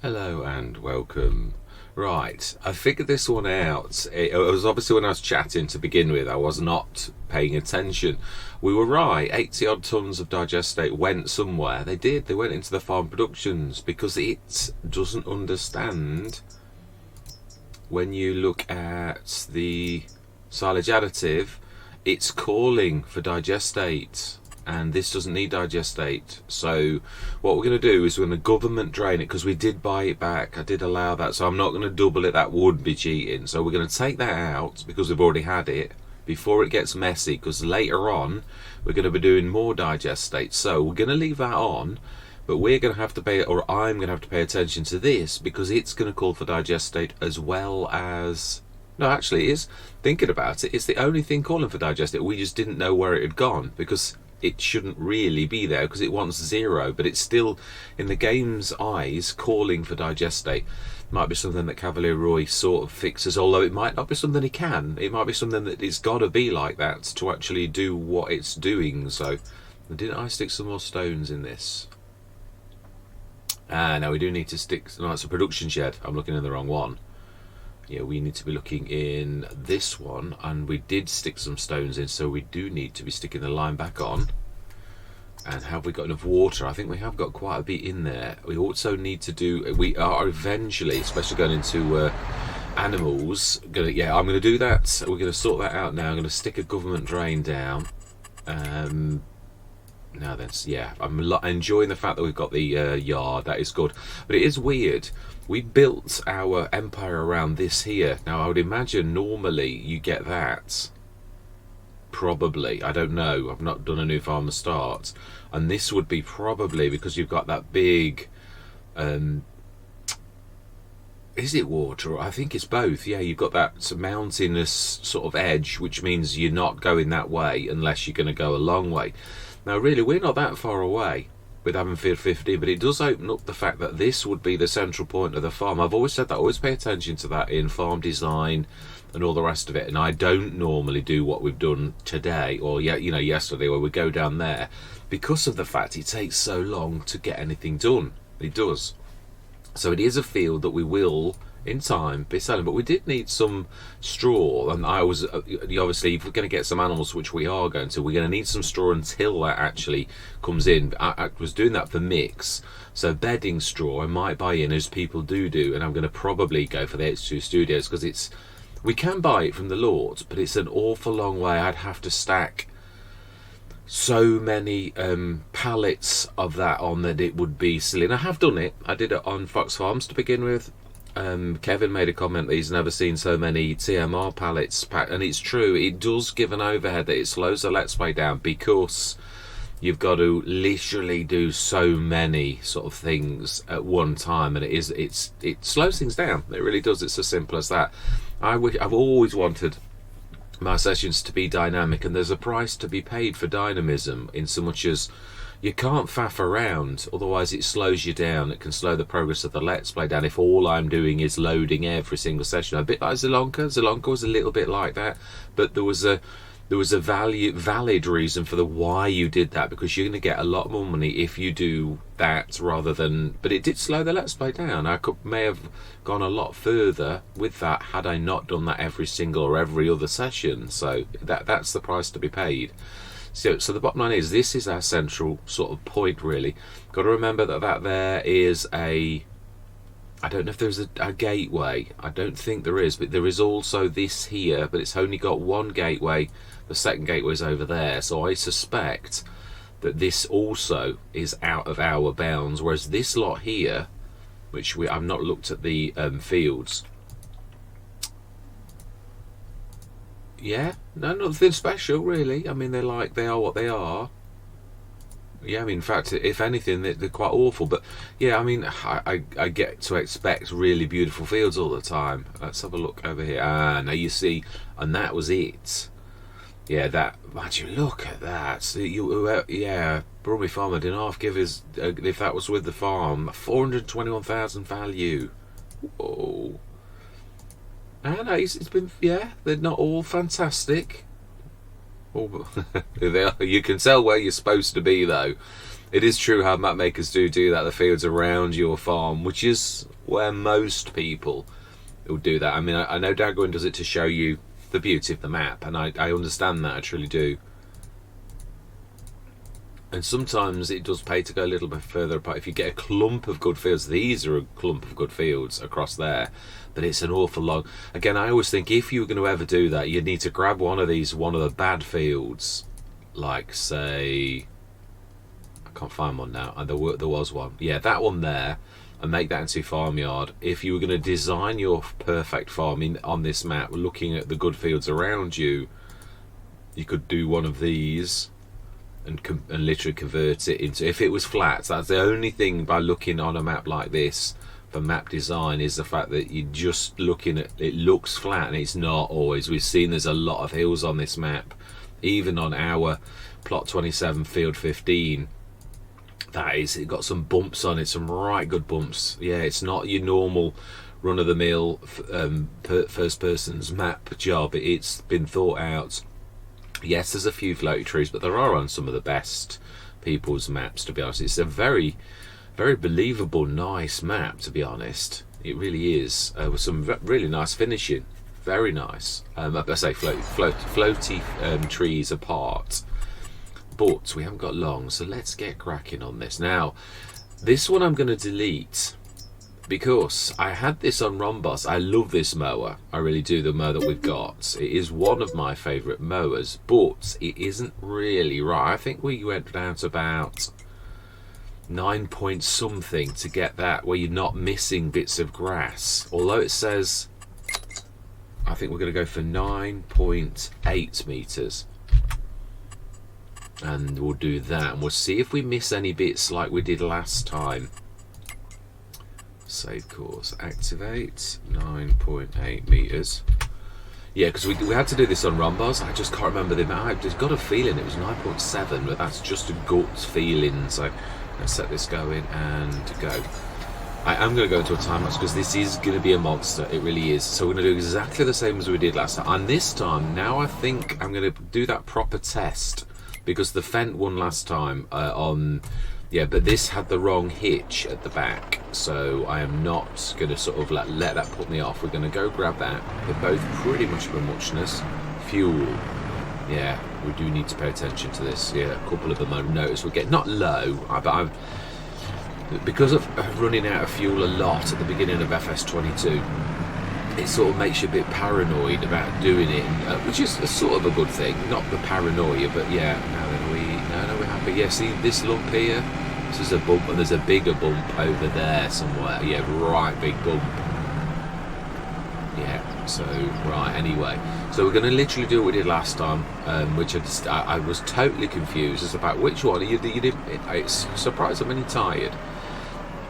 Hello and welcome. Right, I figured this one out. It was obviously when I was chatting to begin with, I was not paying attention. We were right, 80 odd tons of digestate went somewhere. They did, they went into the farm productions because it doesn't understand when you look at the silage additive, it's calling for digestate. And this doesn't need digestate. So what we're going to do is we're going to government drain it, because we did buy it back. I did allow that, so I'm not going to double it. That would be cheating. So we're going to take that out because we've already had it before it gets messy, because later on we're going to be doing more digestate. So we're going to leave that on, but we're going to have to pay, or I'm going to have to pay attention to this, because it's going to call for digestate as well as... No, actually it is. Thinking about it, it's the only thing calling for digestate. We just didn't know where it had gone, because it shouldn't really be there because it wants 0, but it's still in the game's eyes calling for digestate. Might be something that Cavalier Roy sort of fixes, although it might not be something he can. It might be something that it's got to be like that to actually do what it's doing. So didn't I stick some more stones in this? No, we do need to stick... No, it's a production shed. I'm looking in the wrong one. Yeah, we need to be looking in this one, and we did stick some stones in, so we do need to be sticking the line back on. And have we got enough water? I think we have got quite a bit in there. We also need to do... We are eventually, especially going into animals, I'm going to do that. We're going to sort that out now. I'm going to stick a government drain down. Now then, yeah, I'm enjoying the fact that we've got the yard. That is good. But it is weird. We built our empire around this here. Now, I would imagine normally you get that. Probably. I don't know. I've not done a new farmer start. And this would be probably because you've got that big... is it water? I think it's both. Yeah, you've got that mountainous sort of edge, which means you're not going that way unless you're going to go a long way. Now, really, we're not that far away with having field 15, but it does open up the fact that this would be the central point of the farm. I've always said that. I always pay attention to that in farm design and all the rest of it, and I don't normally do what we've done today or yesterday, where we go down there, because of the fact it takes so long to get anything done. It does. So it is a field that we will in time be selling, but we did need some straw, and I was obviously, if we're going to get some animals, which we are going to, we're going to need some straw until that actually comes in. I was doing that for mix, so bedding straw I might buy in, as people do, and I'm going to probably go for the H2 Studios, because we can buy it from the Lord, but it's an awful long way. I'd have to stack so many pallets of that on that it would be silly, and I have done it. I did it on Fox Farms to begin with. Kevin made a comment that he's never seen so many TMR pallets packed, and it's true. It does give an overhead that it slows the let's play down, because you've got to literally do so many sort of things at one time, and it slows things down. It really does. It's as simple as that. I've always wanted my sessions to be dynamic, and there's a price to be paid for dynamism, in so much as you can't faff around, otherwise it slows you down. It can slow the progress of the let's play down if all I'm doing is loading every single session. A bit like Zelonka. Zelonka was a little bit like that, but there was a valid reason for the why you did that, because you're going to get a lot more money if you do that rather than... But it did slow the let's play down. I may have gone a lot further with that had I not done that every single or every other session. So that's the price to be paid. So the bottom line is, this is our central sort of point, really. Got to remember that there is a... I don't know if there's a gateway. I don't think there is, but there is also this here, but it's only got one gateway. The second gateway is over there, so I suspect that this also is out of our bounds, whereas this lot here, which I've not looked at the fields. Yeah, no, nothing special really. I mean, they are what they are. Yeah, I mean, in fact, if anything, they're quite awful. But yeah, I mean, I get to expect really beautiful fields all the time. Let's have a look over here. Now you see, and that was it. Yeah, that. Imagine, look at that. Yeah, Brummie Farmer didn't half give his, if that was with the farm, 421,000 value. Whoa. And it's been, yeah, they're not all fantastic. Oh, you can tell where you're supposed to be, though. It is true how map makers do that. The fields around your farm, which is where most people will do that. I mean, I know Dagwin does it to show you the beauty of the map, and I understand that, I truly do. And sometimes it does pay to go a little bit further apart. If you get a clump of good fields, these are a clump of good fields across there, but it's an awful long. Again, I always think if you were going to ever do that, you'd need to grab one of the bad fields, like say, I can't find one now, and there was one. Yeah, that one there, and make that into a farmyard. If you were going to design your perfect farm on this map, looking at the good fields around you, you could do one of these and literally convert it into, if it was flat, that's the only thing by looking on a map like this for map design, is the fact that you're just looking at it, looks flat, and it's not always. We've seen there's a lot of hills on this map, even on our plot 27 field 15. It got some bumps on it, some right good bumps. Yeah, it's not your normal run-of-the-mill first person's map job. It's been thought out. Yes, there's a few floaty trees, but there are on some of the best people's maps, to be honest. It's a very, very believable, nice map, to be honest. It really is, with some really nice finishing. Very nice. I say floaty trees apart. But we haven't got long, so let's get cracking on this. Now, this one I'm going to delete, because I had this on Rhombos. I love this mower, I really do, the mower that we've got. It is one of my favourite mowers, but it isn't really right. I think we went down to about 9 point something to get that, where you're not missing bits of grass. Although it says, I think we're going to go for 9.8 metres. And we'll do that, and we'll see if we miss any bits like we did last time. Save course, activate, 9.8 metres. Yeah, because we had to do this on Rhombos. I just can't remember the amount. I've just got a feeling it was 9.7, but that's just a gut feeling. So let's set this going and go. I am going to go into a time lapse because this is going to be a monster. It really is. So we're going to do exactly the same as we did last time. And this time, now I think I'm going to do that proper test, because the Fendt won last time yeah, but this had the wrong hitch at the back, so I am not going to sort of let that put me off. We're going to go grab that. They're both pretty much of a muchness. Fuel, yeah, we do need to pay attention to this. Yeah, a couple of them I've noticed we're getting, not low, but because of running out of fuel a lot at the beginning of FS22, it sort of makes you a bit paranoid about doing it, which is a sort of a good thing, not the paranoia, but yeah. No, we're happy. Yeah, see this lump here, this is a bump, and there's a bigger bump over there somewhere. Yeah, right big bump. Yeah, so right, anyway, so we're going to literally do what we did last time, which I was totally confused as about which one. It's surprised I'm really tired.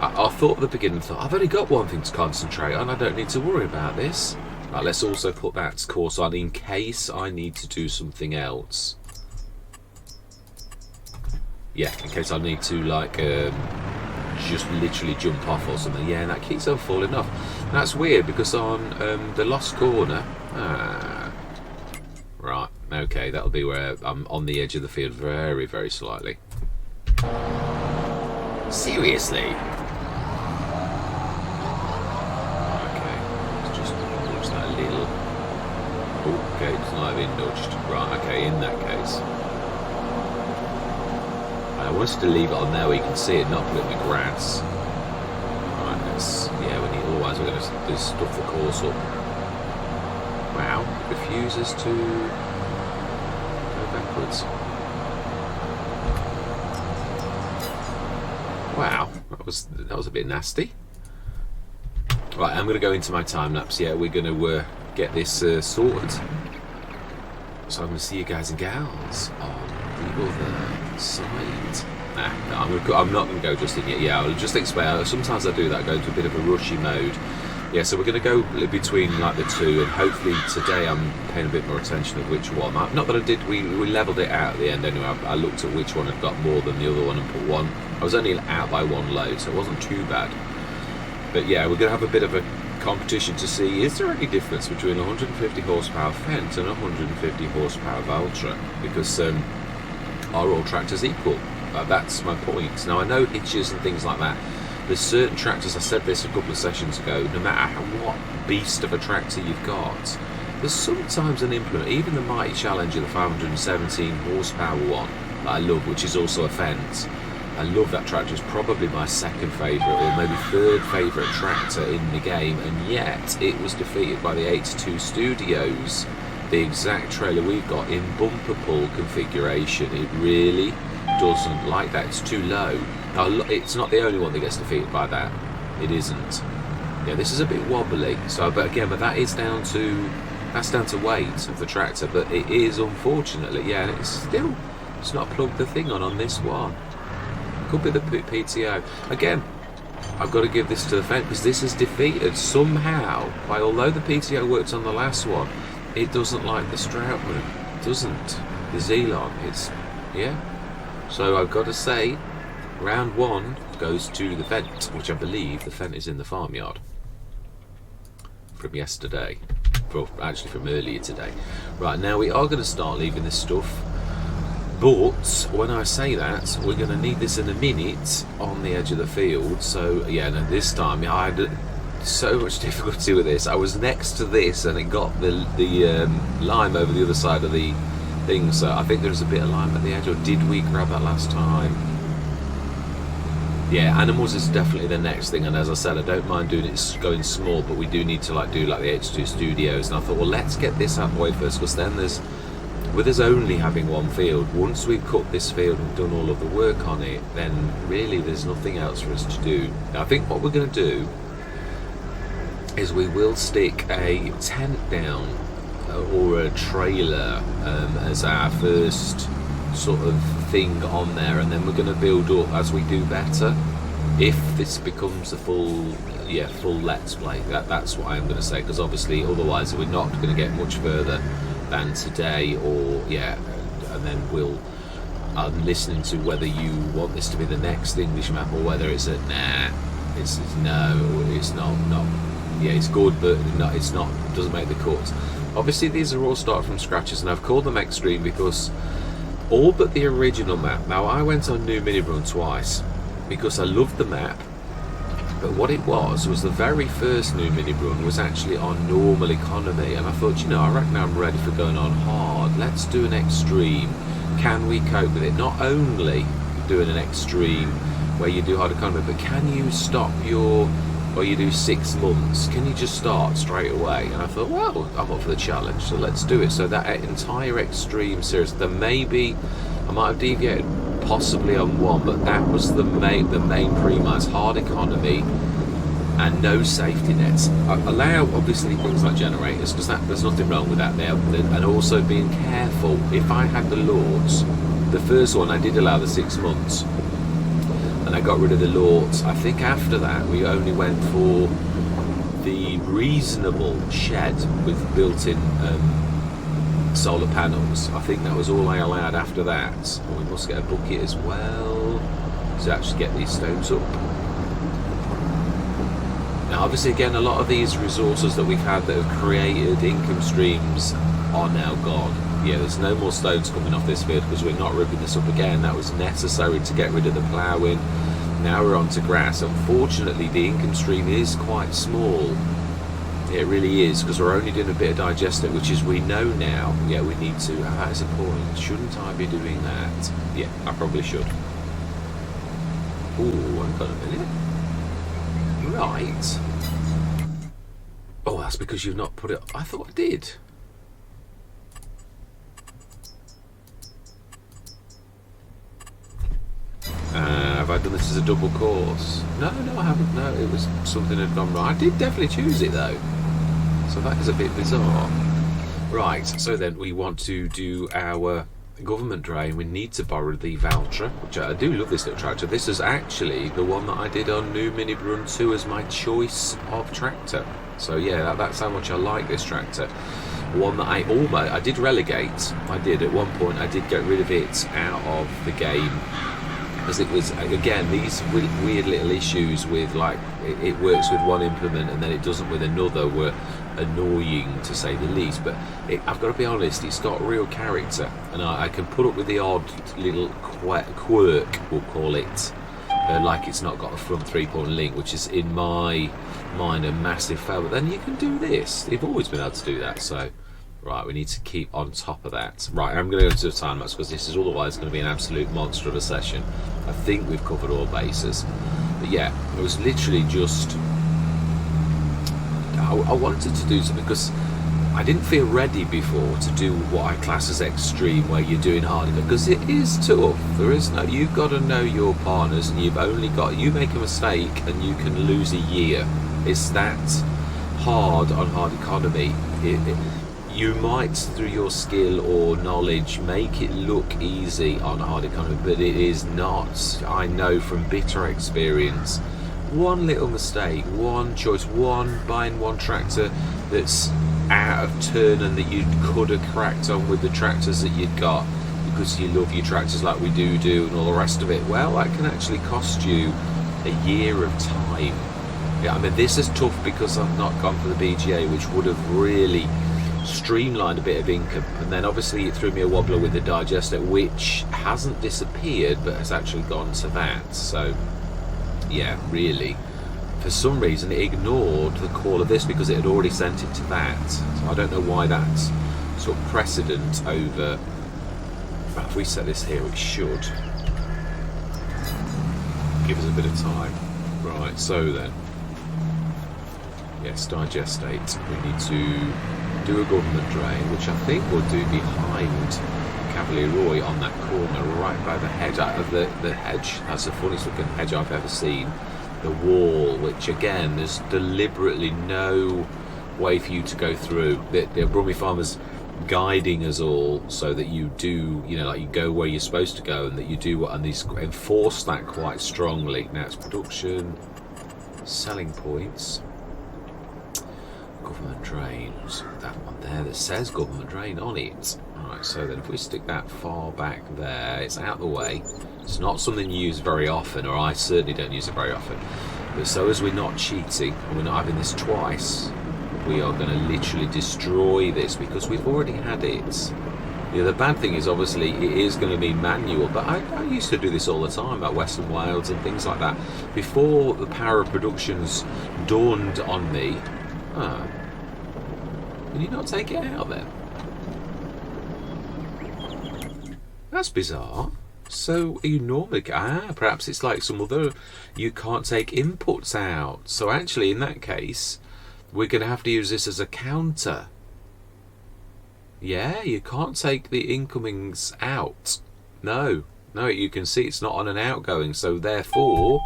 I thought at the beginning, I've only got one thing to concentrate on, I don't need to worry about this. Right, let's also put that course on in case I need to do something else. Yeah, in case I need to, like, just literally jump off or something. Yeah, and that keeps on falling off. That's weird, because on the Lost Corner... right, okay, that'll be where I'm on the edge of the field very, very slightly. Seriously? Okay, it's not been nudged. Right, okay, in that case. I want us to leave it on there where you can see it, not put it in the grass. Right, otherwise we're going to stuff the course up. Wow, it refuses to go backwards. Wow, that was a bit nasty. Right, I'm going to go into my time lapse. Yeah, we're going to get this sorted. So I'm going to see you guys and gals on the other side. I'm not going to go just in yet. Yeah, I'll just explain. Sometimes I do that, go into a bit of a rushy mode. Yeah, so we're going to go between like the two, and hopefully today I'm paying a bit more attention of which one. Not that I did, we levelled it out at the end anyway. I looked at which one had got more than the other one and put one. I was only out by one load, so it wasn't too bad. But yeah, we're going to have a bit of a competition to see, is there any difference between 150 horsepower Fendt and 150 horsepower Valtra, because are all tractors equal? That's my point. Now I know hitches and things like that. There's certain tractors, I said this a couple of sessions ago, no matter what beast of a tractor you've got, there's sometimes an implement, even the Mighty Challenger, the 517 horsepower one that I love, which is also a Fendt. I love that tractor. It's probably my second favourite or maybe third favourite tractor in the game, and yet it was defeated by the 82 Studios, the exact trailer we've got, in bumper pull configuration. It really doesn't like that. It's too low. Now, it's not the only one that gets defeated by that. It isn't. Yeah, this is a bit wobbly. So, but that is down to weight of the tractor. But it is, unfortunately, yeah, it's not plugged the thing on this one. Could be the PTO. Again, I've got to give this to the Fendt because this is defeated somehow by, although the PTO worked on the last one, it doesn't like the Stroutman. It doesn't. The Zelon. Yeah. So I've got to say, round one goes to the Fendt, which I believe the Fendt is in the farmyard from yesterday. Well, actually from earlier today. Right, now we are going to start leaving this stuff. But when I say that, we're going to need this in a minute on the edge of the field. So yeah, no, this time I had so much difficulty with this. I was next to this and it got the lime over the other side of the thing. So I think there's a bit of lime at the edge. Or did we grab that last time? Yeah, animals is definitely the next thing. And as I said, I don't mind doing it going small, but we do need to do the H2 Studios. And I thought, well, let's get this out of the way first, because then with us only having one field, once we've cut this field and done all of the work on it, then really there's nothing else for us to do. Now, I think what we're going to do is we will stick a tent down or a trailer as our first sort of thing on there, and then we're going to build up as we do better. If this becomes a full let's play, that's what I'm going to say, because obviously otherwise we're not going to get much further than today, and then I'm listening to whether you want this to be the next English map or whether it's a it's not. Yeah, it's good, but doesn't make the cut. Obviously these are all started from scratches, and I've called them extreme because all but the original map. Now I went on New Mini Run twice because I loved the map, but what it was the very first New Mini Run was actually on normal economy, and I thought, I reckon I'm ready for going on hard. Let's do an extreme. Can we cope with it? Not only doing an extreme where you do hard economy, but can you stop or you do 6 months? Can you just start straight away? And I thought, well, I'm up for the challenge, so let's do it. So that entire extreme series, I might have deviated possibly on one, but that was the main premise: hard economy and no safety nets. Allow obviously things like generators, because there's nothing wrong with that there, and also being careful. If I had the Lords, the first one I did allow the 6 months, and I got rid of the Lords. I think after that we only went for the reasonable shed with built-in solar panels. I think that was all I allowed after that. And we must get a bucket as well to actually get these stones up. Now obviously again, a lot of these resources that we've had that have created income streams are now gone. Yeah, there's no more stones coming off this field because we're not ripping this up again. That was necessary to get rid of the ploughing. Now we're on to grass. Unfortunately, the income stream is quite small. It really is, because we're only doing a bit of digestate, which is we know now. Yeah, we need to. That is a point. Shouldn't I be doing that? Yeah, I probably should. Ooh, hang on a minute. Right. Oh, that's because you've not put it. I thought I did. Have I done this as a double course? No, I haven't. No, it was something had gone wrong. I did definitely choose it though, so that is a bit bizarre. Right, so then we want to do our government drain. We need to borrow the Valtra, which I do love this little tractor. This is actually the one that I did on New Mini Run 2 as my choice of tractor. So yeah, that's how much I like this tractor. One that I did relegate. I did at one point. I did get rid of it out of the game. as it was, again, these weird little issues with, like, it works with one implement and then it doesn't with another were annoying, to say the least. But I've got to be honest, it's got real character, and I can put up with the odd little quirk, we'll call it, like it's not got a front 3-point link, which is in my mind a massive fail. But then you can do this. They've always been able to do that. So right, we need to keep on top of that. Right, I'm going to go into the time lapse because this is otherwise going to be an absolute monster of a session. I think we've covered all bases. But yeah, it was literally just, I wanted to do something because I didn't feel ready before to do what I class as extreme, where you're doing hard, because it is tough. There is no, you've got to know your partners, and you've only got, you make a mistake and you can lose a year. It's that hard on hard economy. You might, through your skill or knowledge, make it look easy on hard economy, but it is not. I know from bitter experience, one little mistake, one choice, buying one tractor that's out of turn and that you could have cracked on with the tractors that you'd got because you love your tractors like we do and all the rest of it, well, that can actually cost you a year of time. Yeah, I mean, this is tough because I've not gone for the BGA, which would have really streamlined a bit of income, and then obviously it threw me a wobbler with the digester, which hasn't disappeared but has actually gone to that. So yeah, really, for some reason it ignored the call of this because it had already sent it to that. So I don't know why that's sort of precedent over. Well, if we set this here, it should give us a bit of time. Right, so then, yes, digestate. We need to do a government drain, which I think we'll do behind Cavalier Roy on that corner, right by the hedge. The hedge, that's the funniest looking hedge I've ever seen. The wall, which again, there's deliberately no way for you to go through. The Brummie Farmer's guiding us all so that you do, you know, like you go where you're supposed to go, and that you do what, and these enforce that quite strongly. Now it's production, selling points, government drains, that one there that says government drain on it. Alright, so then if we stick that far back there, it's out the way. It's not something you use very often, or I certainly don't use it very often. But so as we're not cheating, and we're not having this twice, we are going to literally destroy this because we've already had it. Yeah, the bad thing is obviously it is going to be manual, but I used to do this all the time at Western Wilds and things like that. Before the power of productions dawned on me, can you not take it out then? That's bizarre. So you normally, perhaps it's like some other, you can't take inputs out. So actually in that case, we're going to have to use this as a counter. Yeah, you can't take the incomings out. No, you can see it's not on an outgoing. So therefore,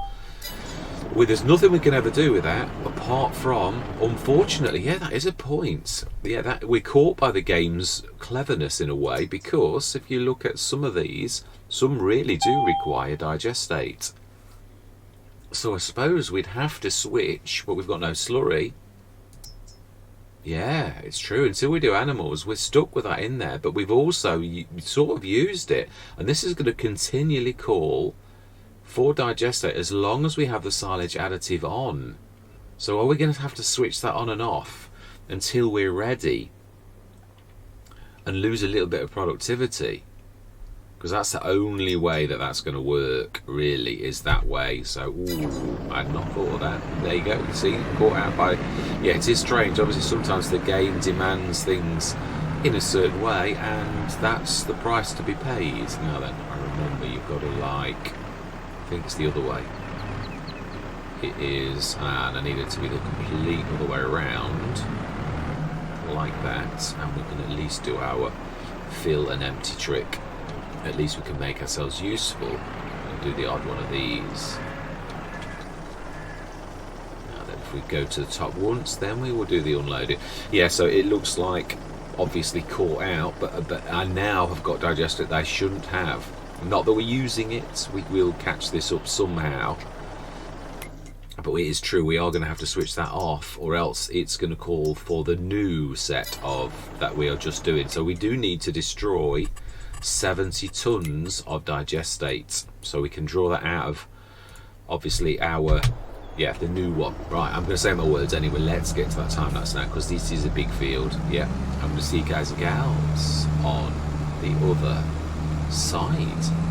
there's nothing we can ever do with that apart from, unfortunately, yeah, that is a point. Yeah, that we're caught by the game's cleverness in a way, because if you look at some of these, some really do require digestate. So I suppose we'd have to switch, but we've got no slurry. Yeah, it's true. Until we do animals, we're stuck with that in there, but we've also sort of used it, and this is going to continually call for digestate as long as we have the silage additive on. So are we going to have to switch that on and off until we're ready and lose a little bit of productivity? Because that's the only way that that's going to work, really, is that way. So, ooh, I'd not thought of that. There you go. You see, caught out by... Yeah, it is strange. Obviously, sometimes the game demands things in a certain way, and that's the price to be paid. Now then, I remember you've got to, like... I think it's the other way. It is, and I need it to be the complete other way around, like that, and we can at least do our fill and empty trick. At least we can make ourselves useful and do the odd one of these. Now then, if we go to the top once, then we will do the unloading. Yeah, so it looks like obviously caught out, but I now have got digested that I shouldn't have. Not that we're using it, we will catch this up somehow. But it is true, we are going to have to switch that off, or else it's going to call for the new set of that we are just doing. So we do need to destroy 70 tons of digestate. So we can draw that out of, obviously, our, yeah, the new one. Right, I'm going to say my words anyway. Let's get to that time lapse now, because this is a big field. Yeah, I'm going to see you guys and gals on the other side.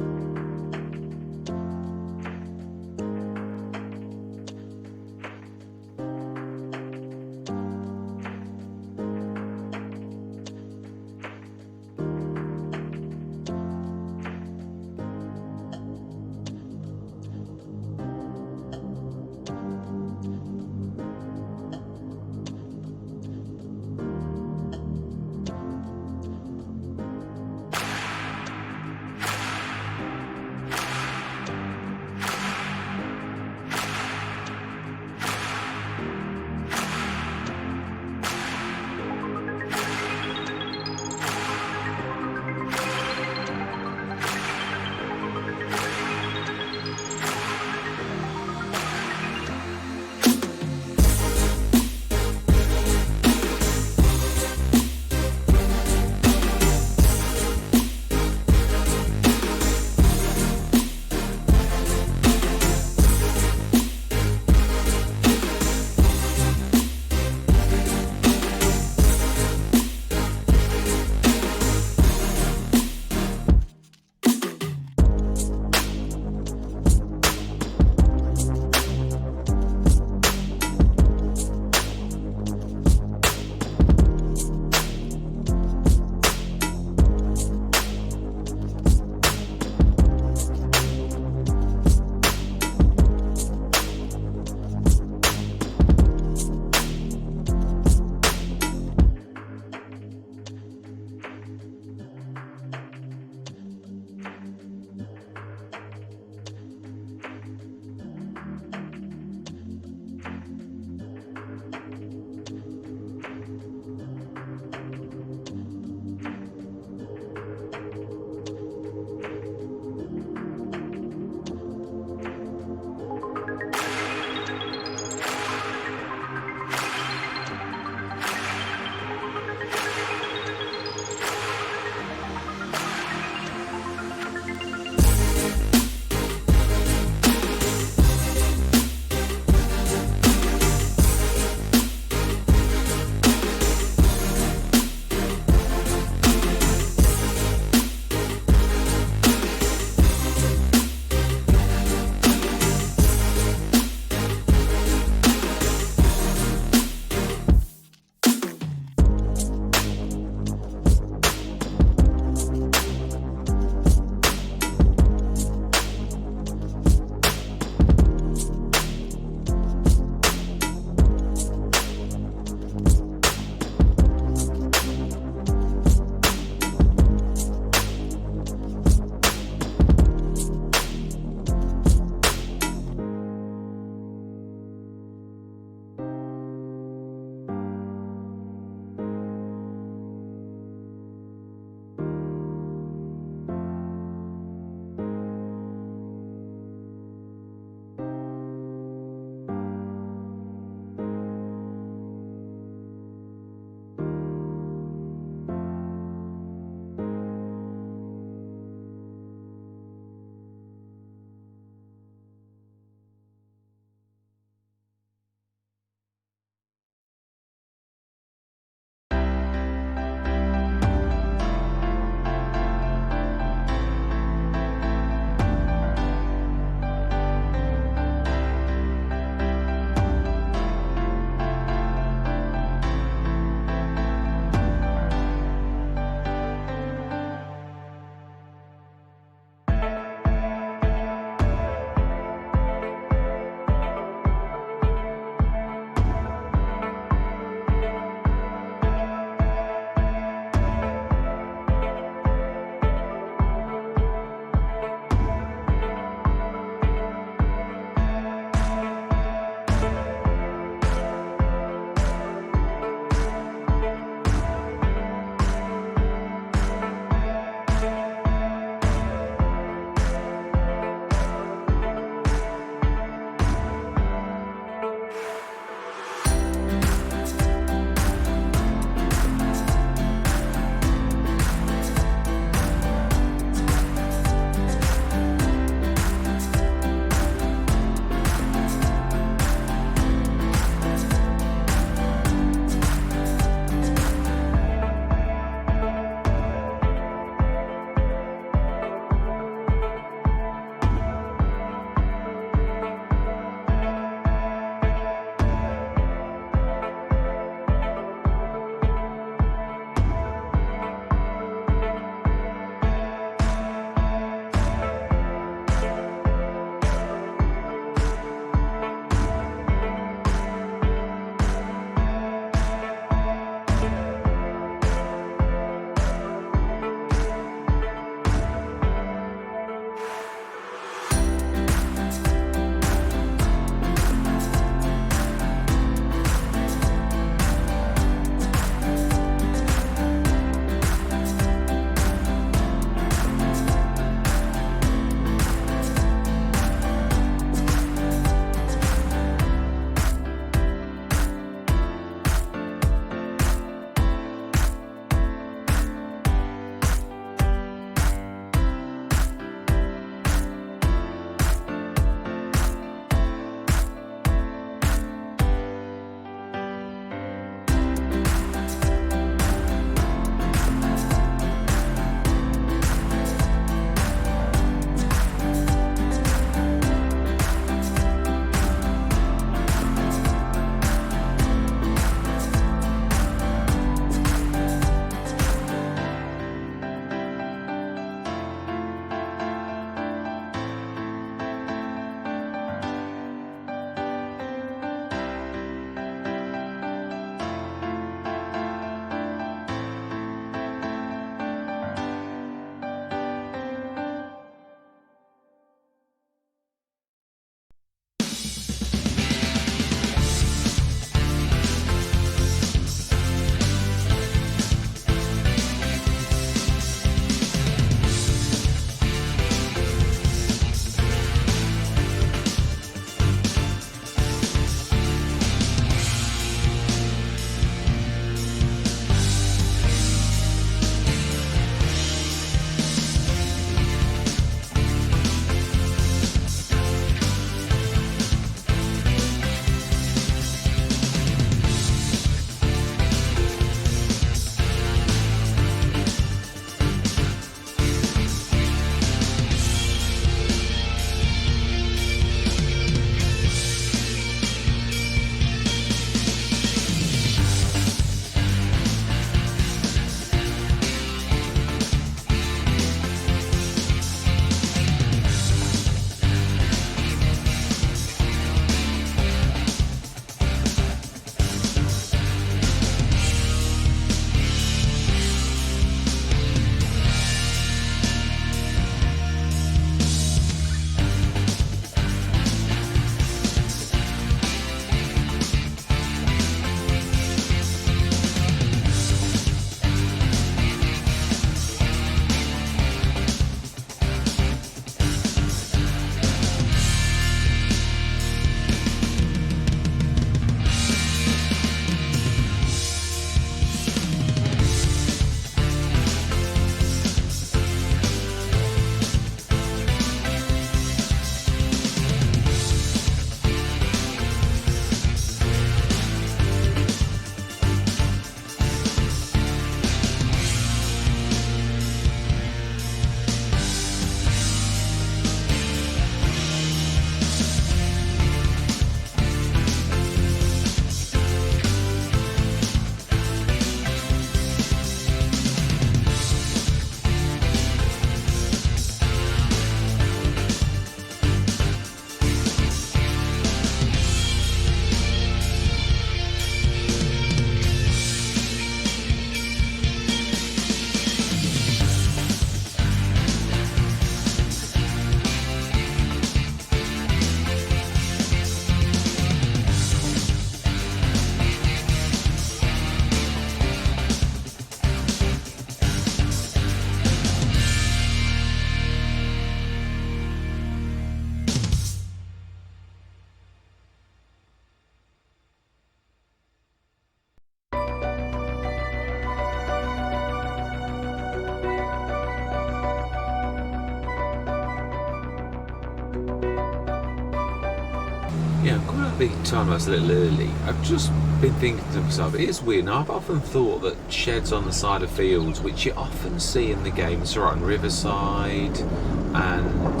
big time I was a little early, I've just been thinking to myself, it is weird. Now, I've often thought that sheds on the side of fields, which you often see in the games, right on Riverside and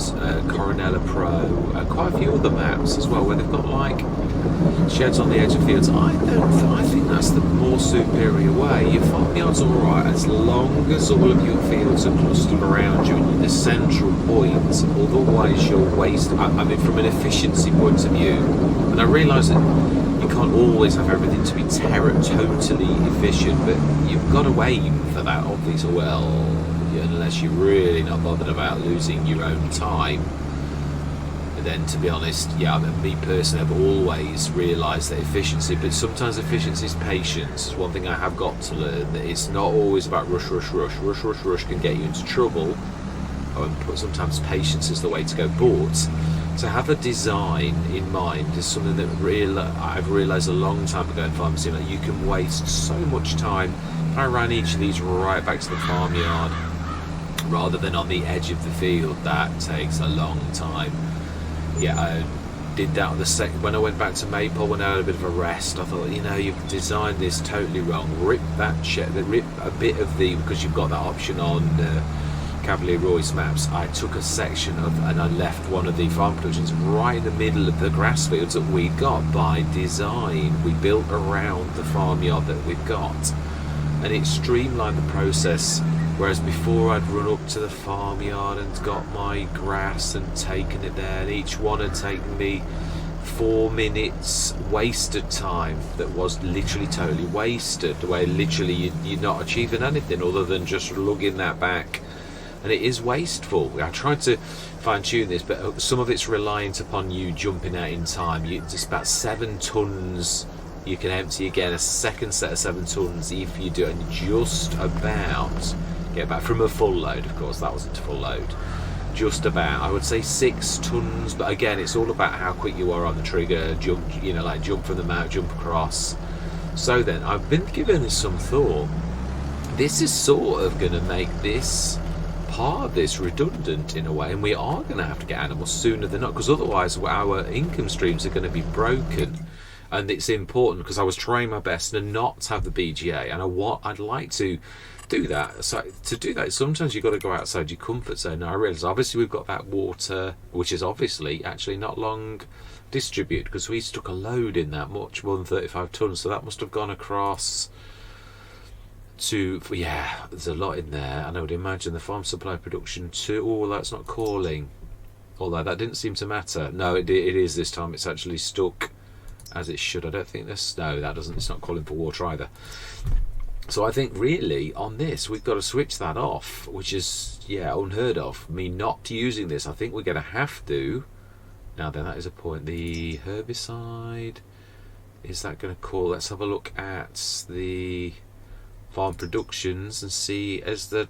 Coronella Pro, quite a few other maps as well, where they've got like sheds on the edge of fields. I think that's the more superior way. Your farmyard's alright as long as all of your fields are clustered around you and the central point. Otherwise you'll waste, I mean, from an efficiency point of view, and I realise that you can't always have everything to be totally efficient, but you've got to aim for that obviously, well, unless you're really not bothered about losing your own time. Then, to be honest, yeah, me personally, I've always realised that efficiency, but sometimes efficiency is patience. It's one thing I have got to learn, that it's not always about rush can get you into trouble, and sometimes patience is the way to go. But to have a design in mind is something that I've realised a long time ago in farm sim, that you can waste so much time. If I ran each of these right back to the farmyard rather than on the edge of the field, that takes a long time. Yeah, I did that on the when I went back to Maypole, when I had a bit of a rest. I thought, you've designed this totally wrong. Rip a bit of because you've got that option on Cavalier Royce maps. I took a section and I left one of the farm productions right in the middle of the grass fields that we got by design. We built around the farmyard that we've got, and it streamlined the process. Whereas before, I'd run up to the farmyard and got my grass and taken it there, and each one had taken me 4 minutes wasted time that was literally totally wasted, where literally you're not achieving anything other than just lugging that back, and it is wasteful. I tried to fine tune this, but some of it's reliant upon you jumping out in time. It's about 7 tons you can empty again, a second set of 7 tons if you do it, and just about get back from a full load. Of course, that wasn't a full load. Just about, I would say 6 tons, but again, it's all about how quick you are on the trigger. Jump, like jump from the mount, jump across. So then, I've been giving this some thought. This is sort of going to make this part of this redundant in a way, and we are going to have to get animals sooner than not, because otherwise our income streams are going to be broken. And it's important, because I was trying my best to not have the BGA, and I'd like to do that. So to do that, sometimes you've got to go outside your comfort zone. Now I realise obviously we've got that water, which is obviously actually not long distributed, because we stuck a load in that much, more than 35 tons, so that must have gone across to, yeah, there's a lot in there. And I would imagine the farm supply production too. Oh, that's not calling, although that didn't seem to matter. No, it is this time. It's actually stuck as it should. I don't think this, no, that doesn't, it's not calling for water either. So I think really on this we've got to switch that off, which is, yeah, unheard of. Me not using this, I think we're going to have to. Now then, that is a point. The herbicide, is that going to call? Let's have a look at the farm productions and see, as the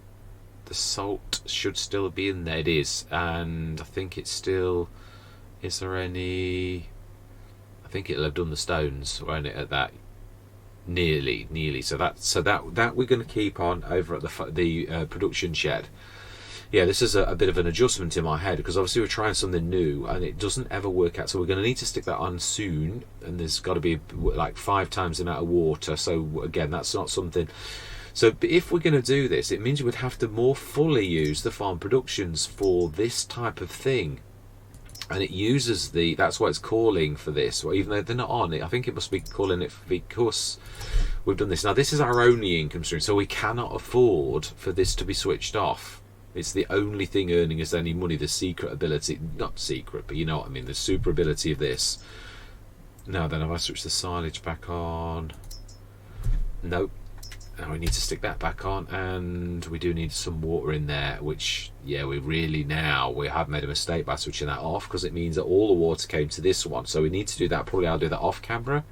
salt should still be in there. It is, and I think it's still, is there any, I think it'll have done the stones, won't it, at that? Nearly. So that we're going to keep on over at the production shed. Yeah, this is a bit of an adjustment in my head, because obviously we're trying something new and it doesn't ever work out. So we're going to need to stick that on soon, and there's got to be like 5 times the amount of water. So again, that's not something. So if we're going to do this, it means we'd have to more fully use the farm productions for this type of thing. And it uses that's why it's calling for this, or even though they're not on it, I think it must be calling it because we've done this. Now this is our only income stream, so we cannot afford for this to be switched off. It's the only thing earning us any money, the secret ability, not secret, but you know what I mean, the super ability of this. Now then, have I switched the silage back on? Nope. Now we need to stick that back on, and we do need some water in there, which, yeah, we have made a mistake by switching that off, because it means that all the water came to this one. So we need to do that. Probably I'll do that off camera.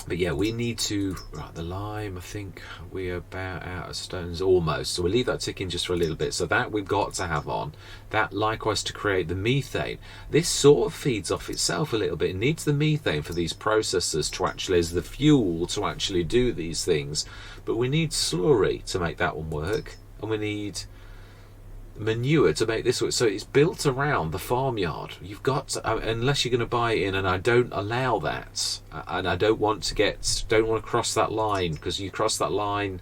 But yeah, we need to, right, the lime, I think we're about out of stones almost. So we'll leave that ticking just for a little bit. So that we've got to have on. That likewise to create the methane. This sort of feeds off itself a little bit. It needs the methane for these processes to actually, as the fuel to actually do these things. But we need slurry to make that one work. And we need manure to make this work. So it's built around the farmyard. You've got to, unless you're going to buy it in, and I don't allow that, and I don't want to cross that line, because you cross that line,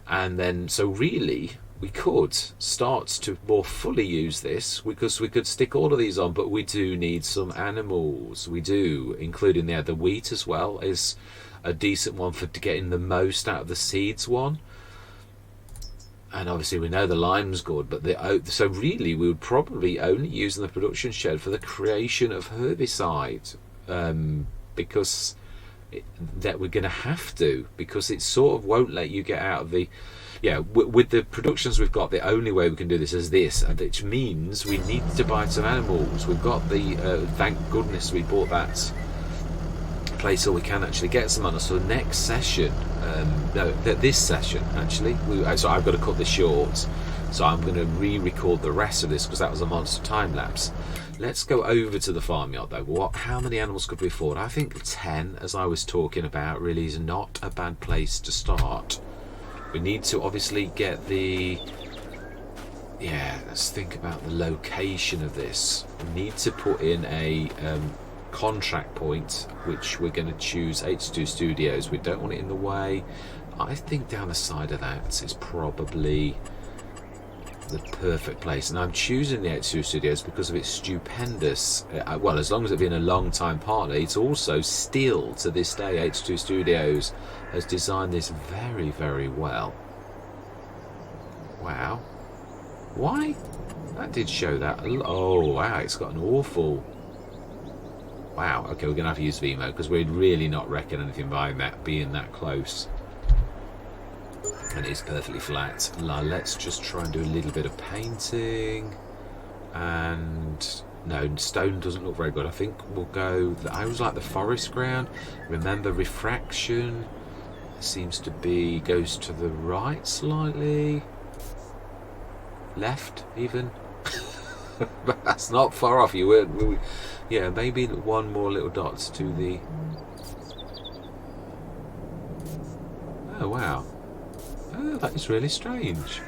and then so really we could start to more fully use this, because we could stick all of these on, but we do need some animals. We do, including the wheat as well is a decent one for getting the most out of the seeds one. And obviously we know the lime's good, but so really we would probably only use in the production shed for the creation of herbicide, because that we're going to have to, because it sort of won't let you get out of the, with the productions we've got, the only way we can do this is this, and which means we need to buy some animals. We've got the thank goodness we bought that place so we can actually get some on us. So next session, this session actually, so I've got to cut this short, so I'm going to re-record the rest of this because that was a monster time lapse. Let's go over to the farmyard though. How many animals could we afford? I think 10, as I was talking about, really is not a bad place to start. We need to obviously get the, let's think about the location of this. We need to put in a contract point, which we're going to choose 82 Studios. We don't want it in the way. I think down the side of that is probably the perfect place, and I'm choosing the 82 Studios because of its stupendous, well, as long as it's been a long time partner, it's also still to this day 82 Studios has designed this very, very well. Wow, why that did show that. Oh wow, it's got an awful, wow, okay, we're gonna have to use Vimo because we'd really not reckon anything by that being that close. And it's perfectly flat. Let's just try and do a little bit of painting. And no, stone doesn't look very good. I think we'll go, I always like the forest ground. Remember, refraction seems to be, goes to the right slightly. Left even. But that's not far off. You weren't, yeah, maybe one more little dot to the, oh wow. Oh, that is really strange.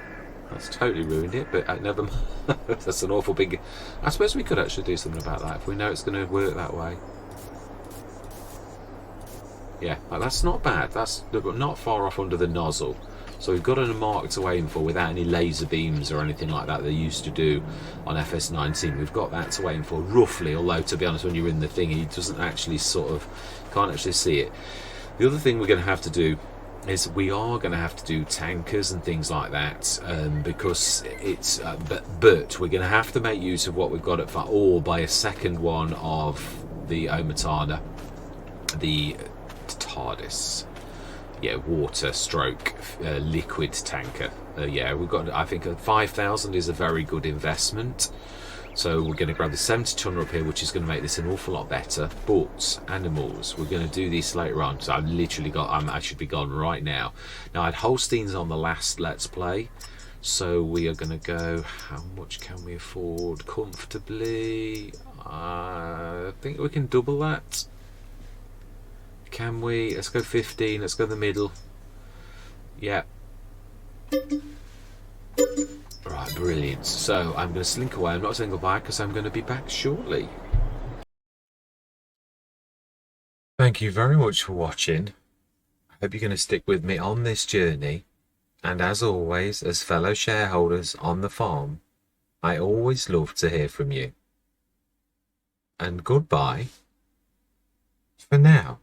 That's totally ruined it, but never mind. That's an awful big, I suppose we could actually do something about that if we know it's going to work that way. Yeah, that's not bad. That's not far off under the nozzle. So we've got a mark to aim for without any laser beams or anything like that they used to do on FS19. We've got that to aim for roughly, although to be honest, when you're in the thing, it doesn't actually can't actually see it. The other thing we're going to have to do is we are going to have to do tankers and things like that, because it's but we're going to have to make use of what we've got at or buy a second one of the Omatana, the TARDIS, water stroke liquid tanker. We've got, I think 5,000 is a very good investment. So we're going to grab the 70 tonner up here, which is going to make this an awful lot better. But animals, we're going to do this later on. So I should be gone right now. Now I had Holsteins on the last Let's Play. So we are going to go, how much can we afford comfortably? I think we can double that. Can we? Let's go 15, let's go the middle. Yeah. Right, brilliant. So I'm going to slink away. I'm not saying goodbye because I'm going to be back shortly. Thank you very much for watching. I hope you're going to stick with me on this journey. And as always, as fellow shareholders on the farm, I always love to hear from you. And goodbye for now.